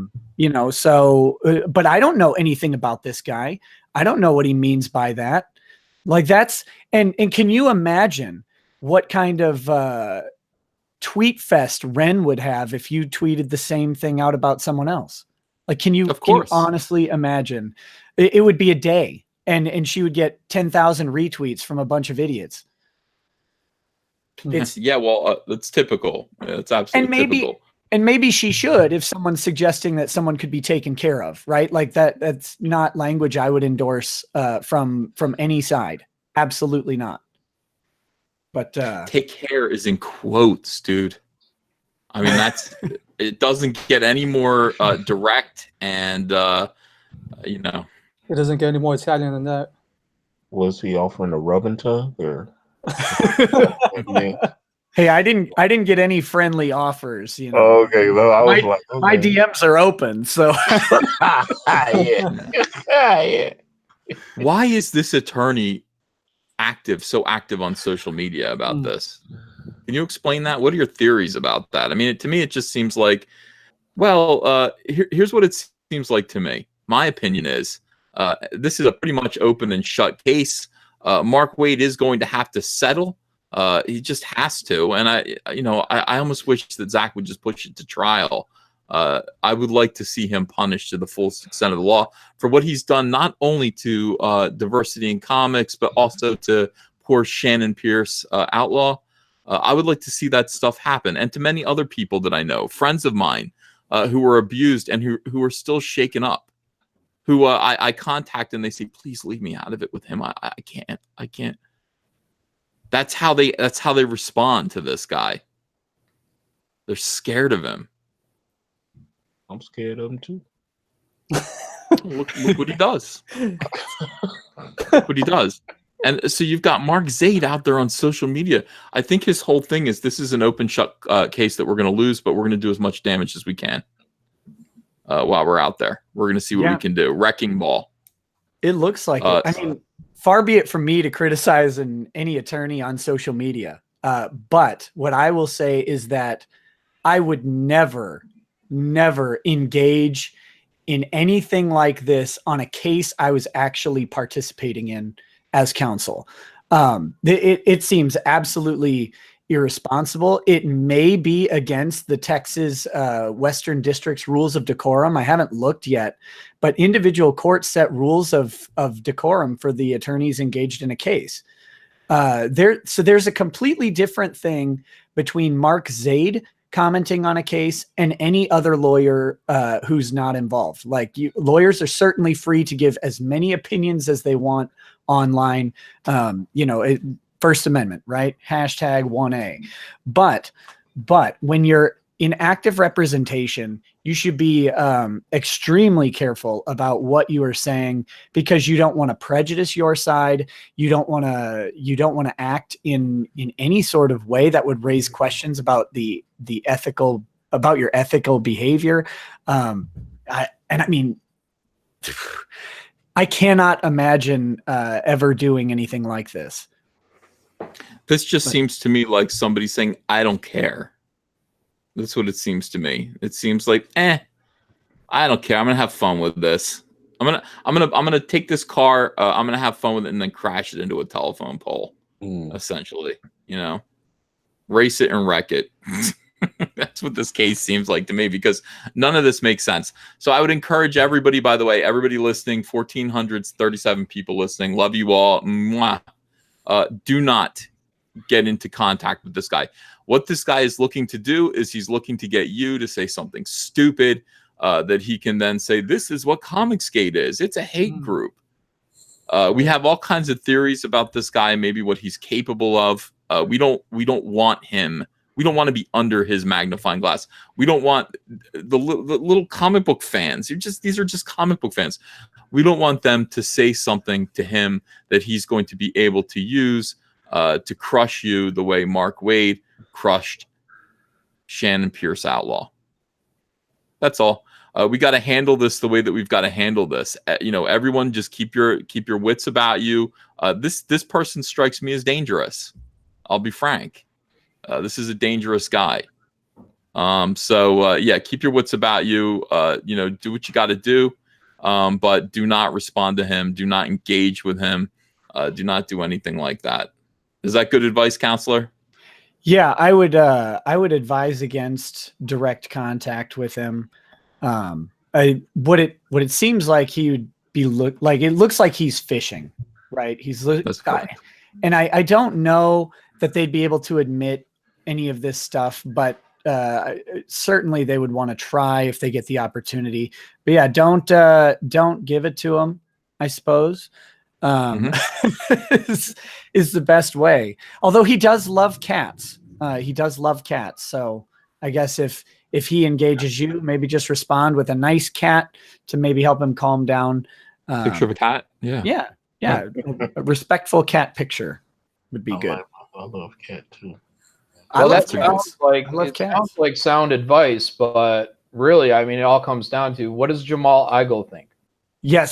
[SPEAKER 4] I don't know anything about this guy. I don't know what he means by that. Like, that's, and can you imagine what kind of tweet fest Ren would have if you tweeted the same thing out about someone else? Like, can you honestly imagine? It would be a day, and she would get 10,000 retweets from a bunch of idiots.
[SPEAKER 1] It's that's typical. It's absolutely typical.
[SPEAKER 4] And maybe she should, if someone's suggesting that someone could be taken care of, right? Like that's not language I would endorse from any side. Absolutely not. But
[SPEAKER 1] take care is in quotes, dude. I mean, it doesn't get any more direct, and it
[SPEAKER 5] doesn't get any more Italian than that.
[SPEAKER 2] Was he offering a rub and tug, or?
[SPEAKER 4] Hey, I didn't get any friendly offers,
[SPEAKER 2] Oh, okay, well, I was
[SPEAKER 4] my DMs are open, so.
[SPEAKER 2] Yeah.
[SPEAKER 1] Why is this attorney so active on social media about this? Can you explain that? What are your theories about that? I mean, to me, it just seems like, here's what it seems like to me. My opinion is, this is a pretty much open and shut case. Mark Waid is going to have to settle. He just has to. And I almost wish that Zach would just push it to trial. I would like to see him punished to the full extent of the law for what he's done, not only to diversity in comics, but also to poor Shannon Pierce Outlaw. I would like to see that stuff happen. And to many other people that I know, friends of mine who were abused and who are still shaken up, who I contact and they say, please leave me out of it with him. I can't. That's how they respond to this guy. They're scared of him.
[SPEAKER 2] I'm scared of him too.
[SPEAKER 1] Look what he does. Look what he does. And so you've got Mark Zaid out there on social media. I think his whole thing is this is an open shut case that we're going to lose, but we're going to do as much damage as we can while we're out there. We're going to see what we can do. Wrecking ball.
[SPEAKER 4] It looks like it. I mean, far be it from me to criticize any attorney on social media. But what I will say is that I would never engage in anything like this on a case I was actually participating in as counsel. It seems absolutely irresponsible. It may be against the Texas Western District's rules of decorum. I haven't looked yet, but individual courts set rules of decorum for the attorneys engaged in a case. So there's a completely different thing between Mark Zaid commenting on a case and any other lawyer who's not involved. Like, lawyers are certainly free to give as many opinions as they want online. First Amendment, right? Hashtag 1A. But when you're in active representation, you should be extremely careful about what you are saying, because you don't want to prejudice your side. You don't want to act in any sort of way that would raise questions about about your ethical behavior. I cannot imagine ever doing anything like this.
[SPEAKER 1] This just seems to me like somebody saying, "I don't care." That's what it seems to me. It seems like, I don't care. I'm gonna have fun with this. I'm gonna take this car. I'm gonna have fun with it and then crash it into a telephone pole. Essentially, race it and wreck it. That's what this case seems like to me, because none of this makes sense. So I would encourage everybody, by the way, everybody listening, 1,437 people listening, love you all. Mwah. Do not get into contact with this guy. What this guy is looking to do is he's looking to get you to say something stupid that he can then say, this is what Comicsgate is. It's a hate group. We have all kinds of theories about this guy, maybe what he's capable of. We don't want him. We don't want to be under his magnifying glass. We don't want the little comic book fans. These are just comic book fans. We don't want them to say something to him that he's going to be able to use to crush you the way Mark Waid crushed Shannon Pierce Outlaw. That's all. We got to handle this the way that we've got to handle this. Everyone just keep your wits about you. This person strikes me as dangerous. I'll be frank. This is a dangerous guy. Keep your wits about you. Do what you got to do, but do not respond to him. Do not engage with him. Do not do anything like that. Is that good advice, counselor?
[SPEAKER 4] Yeah, I would advise against direct contact with him. What it seems like he would be it looks like he's fishing, right? That's correct. And I don't know that they'd be able to admit any of this stuff, but certainly they would want to try if they get the opportunity. But yeah, don't give it to him, I suppose. Is the best way. Although he does love cats. So I guess if he engages you, maybe just respond with a nice cat to maybe help him calm down.
[SPEAKER 1] Picture of a cat.
[SPEAKER 4] Yeah. A respectful cat picture would be good.
[SPEAKER 2] I love cat too.
[SPEAKER 6] Well, that sounds like sound advice, but really, I mean, it all comes down to, what does Jamal Igle think?
[SPEAKER 4] Yeah,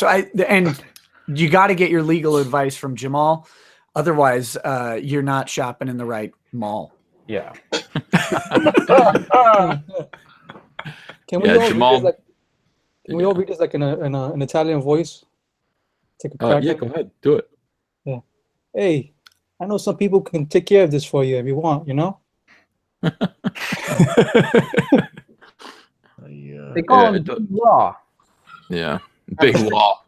[SPEAKER 4] and you got to get your legal advice from Jamal, otherwise, you're not shopping in the right mall.
[SPEAKER 6] Yeah.
[SPEAKER 5] Can we all read this like in an Italian voice? Take a crack.
[SPEAKER 1] Yeah, go ahead, do it.
[SPEAKER 5] Yeah. Hey, I know some people can take care of this for you if you want,
[SPEAKER 6] They call him Big Law.
[SPEAKER 1] Yeah, Big Law.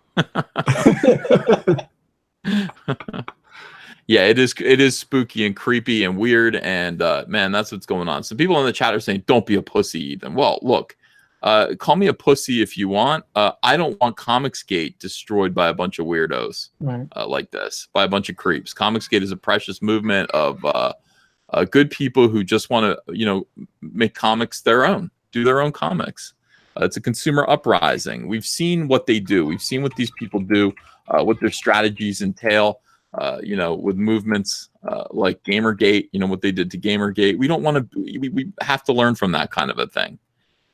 [SPEAKER 1] Yeah, it is spooky and creepy and weird, and man, that's what's going on. Some people in the chat are saying, "Don't be a pussy, Ethan." Well, look, call me a pussy if you want. I don't want Comicsgate destroyed by a bunch of weirdos like this, by a bunch of creeps. Comicsgate is a precious movement of good people who just want to, make comics their own, do their own comics. It's a consumer uprising. We've seen what they do. We've seen what these people do, what their strategies entail. With movements like Gamergate, what they did to Gamergate. We don't want to. We have to learn from that kind of a thing.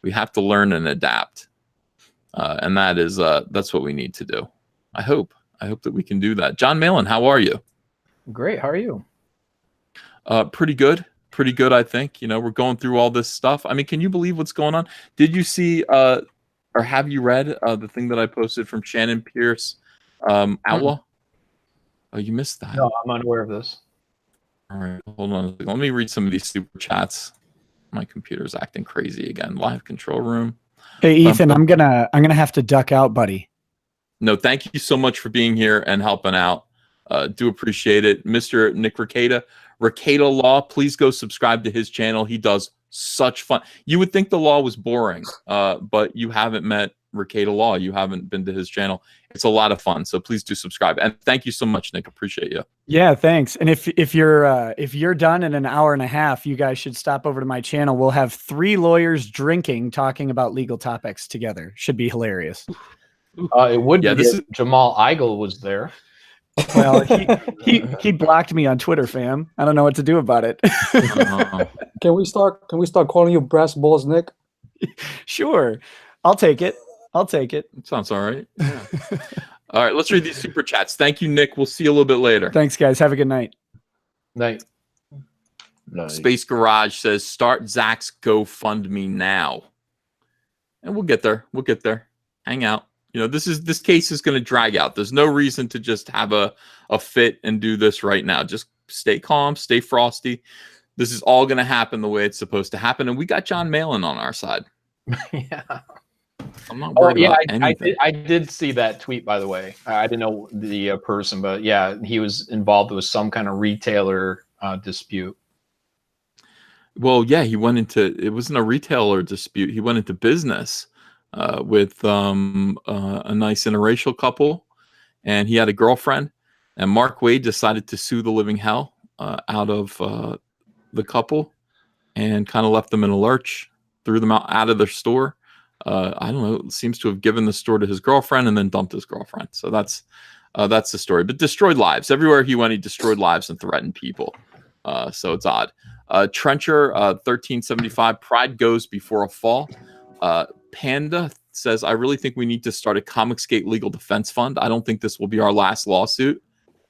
[SPEAKER 1] We have to learn and adapt, and that's what we need to do. I hope that we can do that. John Malin, how are you?
[SPEAKER 6] Great. How are you?
[SPEAKER 1] Pretty good. I think. We're going through all this stuff. I mean, can you believe what's going on? Did you see or have you read the thing that I posted from Shannon Pierce, Outlaw? Oh, you missed that.
[SPEAKER 6] No, I'm unaware of this.
[SPEAKER 1] All right, hold on a second. Let me read some of these super chats. My computer's acting crazy again. Live control room.
[SPEAKER 4] Hey, Ethan, I'm gonna have to duck out, buddy.
[SPEAKER 1] No, thank you so much for being here and helping out. Do appreciate it, Mr. Nick Ricada Law. Please go subscribe to his channel. He does such fun. You would think the law was boring, but you haven't met Rekieta Law. You haven't been to his channel. It's a lot of fun. So please do subscribe. And thank you so much, Nick. Appreciate you.
[SPEAKER 4] Yeah, thanks. And if you're done in an hour and a half, you guys should stop over to my channel. We'll have 3 lawyers drinking, talking about legal topics together. Should be hilarious.
[SPEAKER 6] It would be if Jamal Eigel was there.
[SPEAKER 4] Well, he blocked me on Twitter, fam. I don't know what to do about it.
[SPEAKER 5] Can we start calling you Brass Balls, Nick?
[SPEAKER 4] Sure. I'll take it.
[SPEAKER 1] Sounds all right. Yeah. All right, let's read these super chats. Thank you, Nick. We'll see you a little bit later.
[SPEAKER 4] Thanks, guys. Have a good night.
[SPEAKER 6] Night.
[SPEAKER 1] Space Garage says, start Zach's GoFundMe now. And we'll get there. Hang out. This case is going to drag out. There's no reason to just have a fit and do this right now. Just stay calm, stay frosty. This is all going to happen the way it's supposed to happen. And we got John Malin on our side.
[SPEAKER 6] Yeah.
[SPEAKER 1] I'm not worried about anything.
[SPEAKER 6] I did see that tweet, by the way. I didn't know the person, but yeah, he was involved with some kind of retailer dispute.
[SPEAKER 1] Well, yeah, it wasn't a retailer dispute. He went into business with a nice interracial couple, and he had a girlfriend, and Mark Waid decided to sue the living hell out of the couple and kind of left them in a lurch, threw them out of their store. I don't know, seems to have given the store to his girlfriend and then dumped his girlfriend. So that's the story. But destroyed lives. Everywhere he went, he destroyed lives and threatened people. So it's odd. Trencher 1375, pride goes before a fall. Panda says, I really think we need to start a Comicsgate legal defense fund. I don't think this will be our last lawsuit.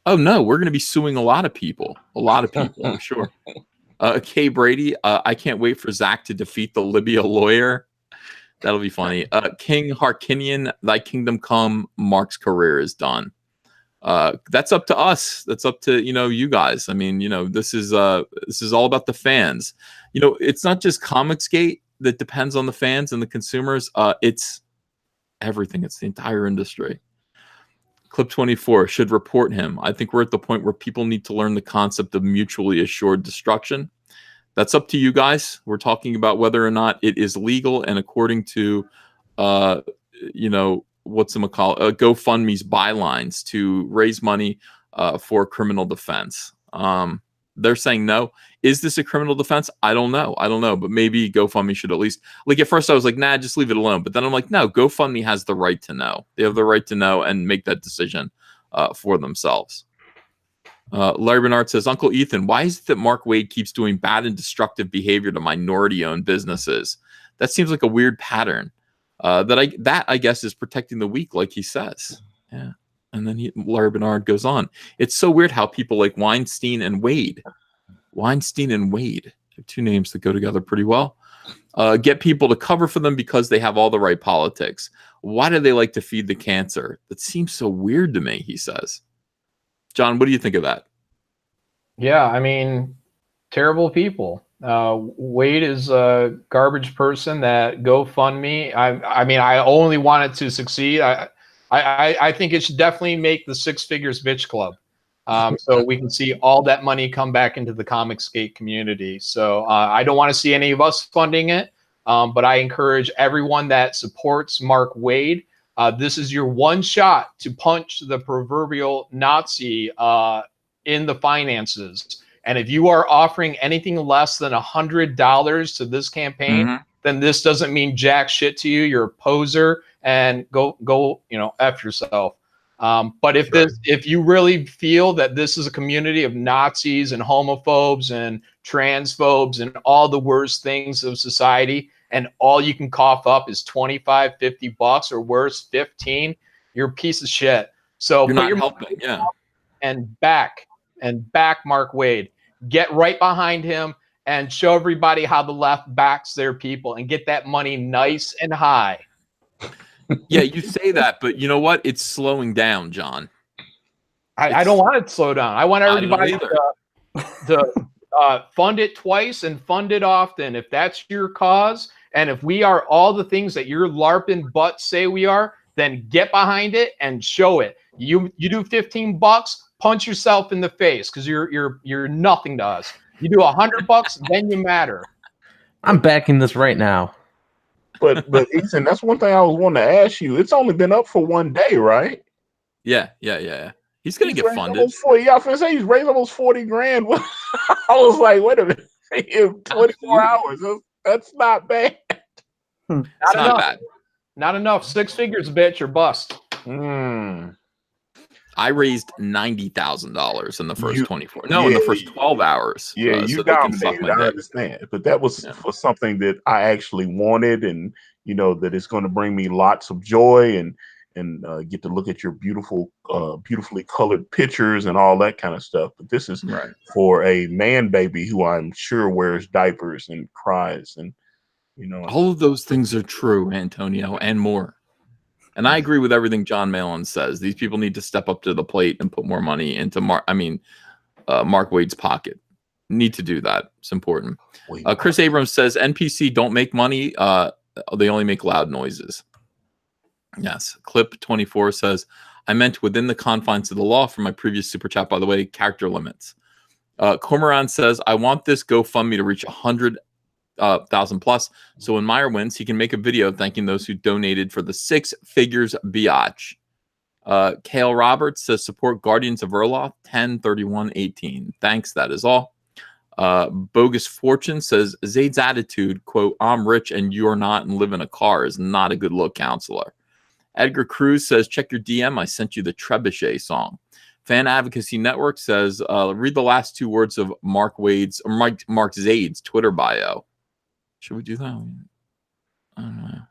[SPEAKER 1] Oh no, we're going to be suing a lot of people. I'm sure. Kay Brady, I can't wait for Zach to defeat the Libya lawyer. That'll be funny. King Harkinian, thy kingdom come, Mark's career is done. That's up to us. That's up to, you guys. I mean, this is all about the fans. It's not just Comicsgate that depends on the fans and the consumers. It's everything. It's the entire industry. Clip 24 should report him. I think we're at the point where people need to learn the concept of mutually assured destruction. That's up to you guys. We're talking about whether or not it is legal and according to, GoFundMe's bylines to raise money for criminal defense. They're saying no. Is this a criminal defense? I don't know. But maybe GoFundMe should at least, at first I was like, nah, just leave it alone. But then I'm like, no, GoFundMe has the right to know. They have the right to know and make that decision for themselves. Larry Bernard says, Uncle Ethan, why is it that Mark Waid keeps doing bad and destructive behavior to minority-owned businesses? That seems like a weird pattern. That I guess is protecting the weak, like he says. Yeah. And then Larry Bernard goes on. It's so weird how people like Weinstein and Waid, two names that go together pretty well, get people to cover for them because they have all the right politics. Why do they like to feed the cancer? That seems so weird to me, he says. John, what do you think of that?
[SPEAKER 6] Yeah, I mean, terrible people. Waid is a garbage person that GoFundMe. I mean, I only want it to succeed. I think it should definitely make the Six Figures Bitch Club. So we can see all that money come back into the Comicsgate community. So I don't want to see any of us funding it, but I encourage everyone that supports Mark Waid. This is your one shot to punch the proverbial Nazi in the finances. And if you are offering anything less than $100 to this campaign, then this doesn't mean jack shit to you. You're a poser, and go, F yourself. But if you really feel that this is a community of Nazis and homophobes and transphobes and all the worst things of society, and all you can cough up is $25, $50 or worse, 15, you're a piece of shit. So
[SPEAKER 1] you're not helping,
[SPEAKER 6] and back Mark Waid. Get right behind him and show everybody how the left backs their people and get that money nice and high.
[SPEAKER 1] Yeah, you say that, but you know what? It's slowing down, John.
[SPEAKER 6] I don't want it to slow down. I want everybody to fund it twice and fund it often if that's your cause. And if we are all the things that your LARPing butts say we are, then get behind it and show it. You do $15, punch yourself in the face because you're nothing to us. You do $100, then you matter.
[SPEAKER 3] I'm backing this right now.
[SPEAKER 2] But Ethan, that's one thing I was wanting to ask you. It's only been up for 1 day, right?
[SPEAKER 1] Yeah. He's gonna get funded.
[SPEAKER 2] I was gonna say he's raised almost 40 grand. I was like, wait a minute, in 24 hours. That's not bad.
[SPEAKER 1] It's not bad.
[SPEAKER 6] Not enough. 6 figures, bitch, or bust.
[SPEAKER 1] I raised $90,000 in the first 24. No, in the first 12 hours.
[SPEAKER 2] Yeah, you dominated. I understand, but that was for something that I actually wanted, and that it's going to bring me lots of joy and get to look at your beautifully colored pictures and all that kind of stuff. But this is for a man baby who I'm sure wears diapers and cries, and
[SPEAKER 1] all of those things are true, Antonio, and more. And I agree with everything John Malin says. These people need to step up to the plate and put more money into Mark Waid's pocket. Need to do that. It's important. Chris Abrams says NPC don't make money. They only make loud noises. Yes. Clip 24 says, I meant within the confines of the law from my previous super chat, by the way, character limits. Cormoran says, I want this GoFundMe to reach 100,000 plus. So when Meyer wins, he can make a video thanking those who donated for the 6 figures biatch. Kale Roberts says support Guardians of Erloth 10/31/18. Thanks, that is all. Bogus Fortune says Zayd's attitude, quote, I'm rich and you're not and live in a car is not a good look, counselor. Edgar Cruz says check your DM, I sent you the Trebuchet song. Fan Advocacy Network says read the last 2 words of Mark Zaid's Twitter bio. Should we do that? I don't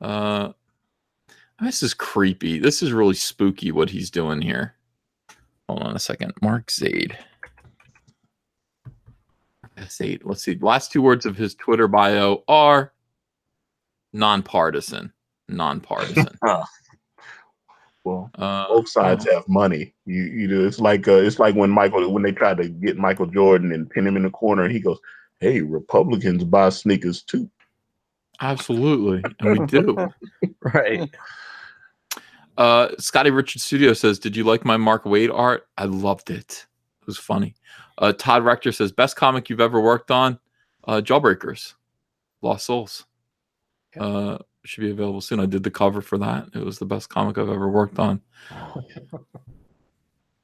[SPEAKER 1] know. This is creepy. This is really spooky what he's doing here. Hold on a second. Mark Zaid. Let's see. Last 2 words of his Twitter bio are nonpartisan.
[SPEAKER 2] Well, both sides have money. It's like when they tried to get Michael Jordan and pin him in the corner, and he goes, hey, Republicans buy sneakers too.
[SPEAKER 1] Absolutely. And we do.
[SPEAKER 3] Right.
[SPEAKER 1] Scotty Richard Studio says, did you like my Mark Waid art? I loved it. It was funny. Todd Rector says, best comic you've ever worked on? Jawbreakers. Lost Souls. Should be available soon. I did the cover for that. It was the best comic I've ever worked on.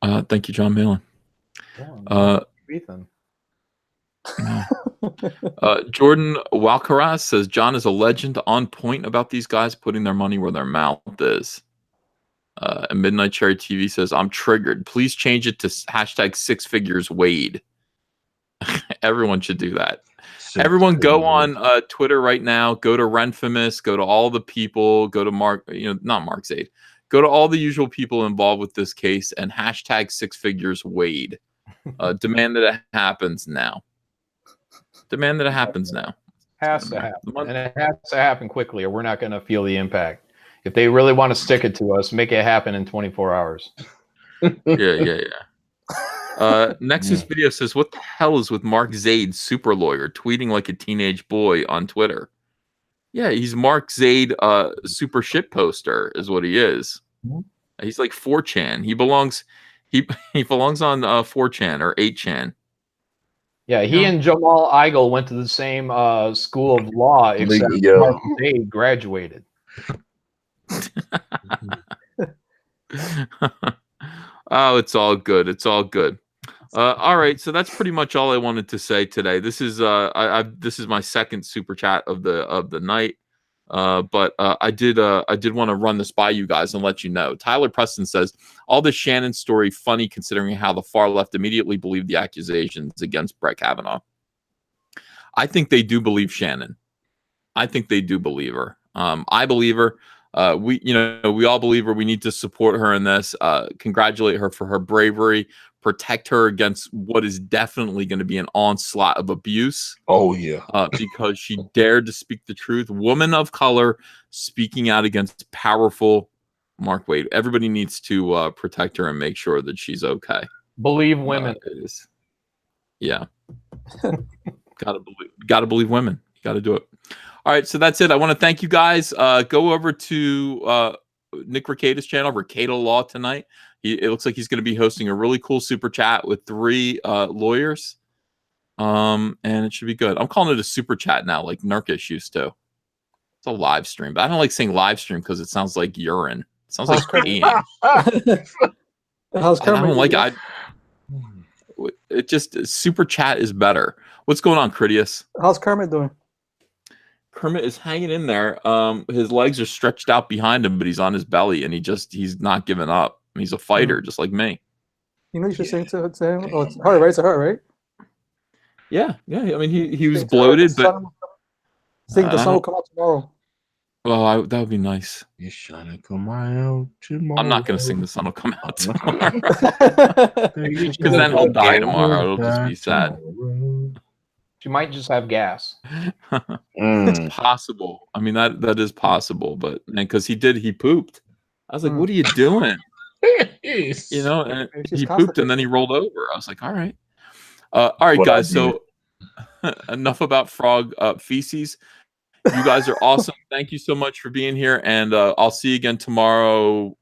[SPEAKER 1] Thank you, John Malin.
[SPEAKER 6] Ethan.
[SPEAKER 1] Jordan Walcaraz says John is a legend, on point about these guys putting their money where their mouth is. And Midnight Cherry TV says I'm triggered. Please change it to hashtag 6 figures Waid. Everyone should do that. Everyone go on Twitter right now. Go to Renfamous. Go to all the people. Go to Mark. Not Mark Zaid. Go to all the usual people involved with this case and hashtag 6 figures Waid. Demand that it happens now. Demand that it happens now.
[SPEAKER 6] Has to happen. And it has to happen quickly or we're not going to feel the impact. If they really want to stick it to us, make it happen in 24 hours.
[SPEAKER 1] Yeah. Nexus Video says, what the hell is with Mark Zaid, super lawyer, tweeting like a teenage boy on Twitter? Yeah, he's Mark Zaid, super shit poster is what he is. He's like 4chan. He belongs on 4chan or 8chan.
[SPEAKER 6] Yeah, he and Jamal Igle went to the same school of law, except Mark Zaid graduated.
[SPEAKER 1] Oh, it's all good. It's all good. All right, so that's pretty much all I wanted to say today. This is this is my second super chat of the night. But I did want to run this by you guys and let you know. Tyler Preston says all this Shannon story funny considering how the far left immediately believed the accusations against Brett Kavanaugh. I think they do believe Shannon. I think they do believe her. I believe her. We all believe her. We need to support her in this. Congratulate her for her bravery. Protect her against what is definitely going to be an onslaught of abuse.
[SPEAKER 2] Oh yeah,
[SPEAKER 1] because she dared to speak the truth. Woman of color speaking out against powerful Mark Waid. Everybody needs to protect her and make sure that she's okay.
[SPEAKER 6] Believe women.
[SPEAKER 1] Yeah, gotta believe women. You gotta do it. All right, so that's it. I want to thank you guys. Go over to Nick Ricada's channel, Ricada Law, tonight. It looks like he's going to be hosting a really cool super chat with 3 lawyers. and it should be good. I'm calling it a super chat now, like Nurkish used to. It's a live stream, but I don't like saying live stream because it sounds like urine. It sounds like peeing.
[SPEAKER 5] How's
[SPEAKER 1] I don't like it. It just super chat is better. What's going on, Critias?
[SPEAKER 5] How's Kermit doing?
[SPEAKER 1] Kermit is hanging in there. His legs are stretched out behind him, but he's on his belly, and he's not giving up. He's a fighter, just like me.
[SPEAKER 5] You know, you should sing to him. Oh, it's her, right? It's her, right?
[SPEAKER 1] Yeah. I mean, he was bloated, but
[SPEAKER 5] I think the sun will come out tomorrow.
[SPEAKER 1] Oh, that would be nice.
[SPEAKER 2] It's gonna come out tomorrow.
[SPEAKER 1] I'm not gonna sing the sun will come out tomorrow because then he'll die tomorrow. It'll just be sad.
[SPEAKER 6] She might just have gas.
[SPEAKER 1] It's possible. I mean, that is possible, but because he pooped. I was like, what are you doing? You know, and he pooped and then he rolled over. I was like, all right. All right, guys. So enough about frog feces. You guys are awesome. Thank you so much for being here, and I'll see you again tomorrow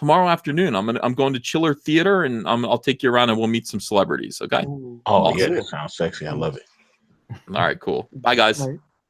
[SPEAKER 1] afternoon. I'm going to Chiller Theater, and I'll take you around and we'll meet some celebrities. Okay?
[SPEAKER 2] Oh, awesome. Yeah, that sounds sexy. I love it.
[SPEAKER 1] All right, cool. Bye, guys.